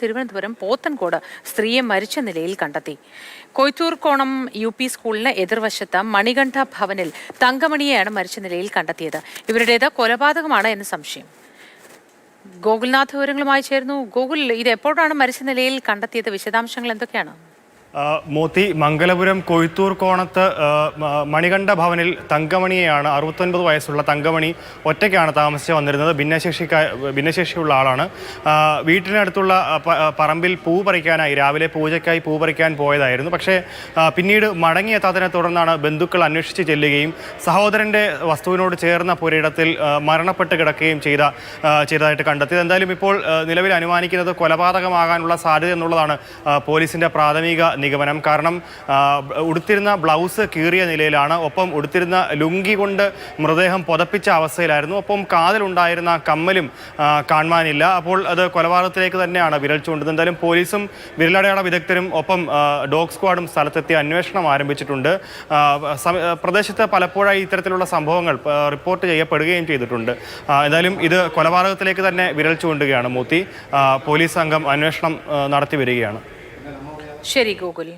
തിരുവനന്തപുരം പോത്തൻകോട് സ്ത്രീയെ മരിച്ച നിലയിൽ കണ്ടെത്തി. കൊയ്ത്തൂർക്കോണം UP സ്കൂളിന് എതിർവശത്ത് മണികണ്ഠ ഭവനിൽ തങ്കമണിയെയാണ് മരിച്ച നിലയിൽ കണ്ടെത്തിയത്. ഇവരുടേത് കൊലപാതകമാണ് എന്ന് സംശയം. ഗോകുൽനാഥ് വിവരങ്ങളുമായി ചേർന്നു. ഗോകുൽ, ഇത് എപ്പോഴാണ് മരിച്ച നിലയിൽ കണ്ടെത്തിയത്? വിശദാംശങ്ങൾ എന്തൊക്കെയാണ്? മോത്തി, മംഗലപുരം കൊയ്ത്തൂർ കോണത്ത് മണികണ്ഠ ഭവനിൽ തങ്കമണിയെയാണ്, 69 വയസ്സുള്ള തങ്കമണി ഒറ്റയ്ക്കാണ് താമസിച്ച് വന്നിരുന്നത്. ഭിന്നശേഷിയുള്ള ആളാണ്. വീട്ടിനടുത്തുള്ള പറമ്പിൽ പൂ പറിക്കാനായി, രാവിലെ പൂജയ്ക്കായി പൂ പറിക്കാൻ പോയതായിരുന്നു. പക്ഷേ പിന്നീട് മടങ്ങിയെത്താത്തതിനെ തുടർന്നാണ് ബന്ധുക്കൾ അന്വേഷിച്ച് ചെല്ലുകയും സഹോദരൻ്റെ വസ്തുവിനോട് ചേർന്ന പുരയിടത്തിൽ മരണപ്പെട്ട് കിടക്കുകയും ചെയ്തതായിട്ട് കണ്ടെത്തിയത്. എന്തായാലും ഇപ്പോൾ നിലവിൽ അനുമാനിക്കുന്നത് കൊലപാതകമാകാനുള്ള സാധ്യത എന്നുള്ളതാണ് പോലീസിൻ്റെ പ്രാഥമിക നിഗമനം. കാരണം ഉടുത്തിരുന്ന ബ്ലൗസ് കീറിയ നിലയിലാണ്, ഒപ്പം ഉടുത്തിരുന്ന ലുങ്കി കൊണ്ട് മൃതദേഹം പുതപ്പിച്ച അവസ്ഥയിലായിരുന്നു. ഒപ്പം കാതിലുണ്ടായിരുന്ന കമ്മലും കാണാനില്ല. അപ്പോൾ അത് കൊലപാതകത്തിലേക്ക് തന്നെയാണ് വിരൽ ചൂണ്ടുന്നത്. എന്തായാലും പോലീസും വിരലടയാള വിദഗ്ധരും ഒപ്പം ഡോഗ് സ്ക്വാഡും സ്ഥലത്തെത്തി അന്വേഷണം ആരംഭിച്ചിട്ടുണ്ട്. പ്രദേശത്ത് പലപ്പോഴായി ഇത്തരത്തിലുള്ള സംഭവങ്ങൾ റിപ്പോർട്ട് ചെയ്യപ്പെടുകയും ചെയ്തിട്ടുണ്ട്. എന്തായാലും ഇത് കൊലപാതകത്തിലേക്ക് തന്നെ വിരൽ ചൂണ്ടുകയാണ്. മൂത്തി, പോലീസ് സംഘം അന്വേഷണം നടത്തി വരികയാണ്. ശരി ഗോകുൽ.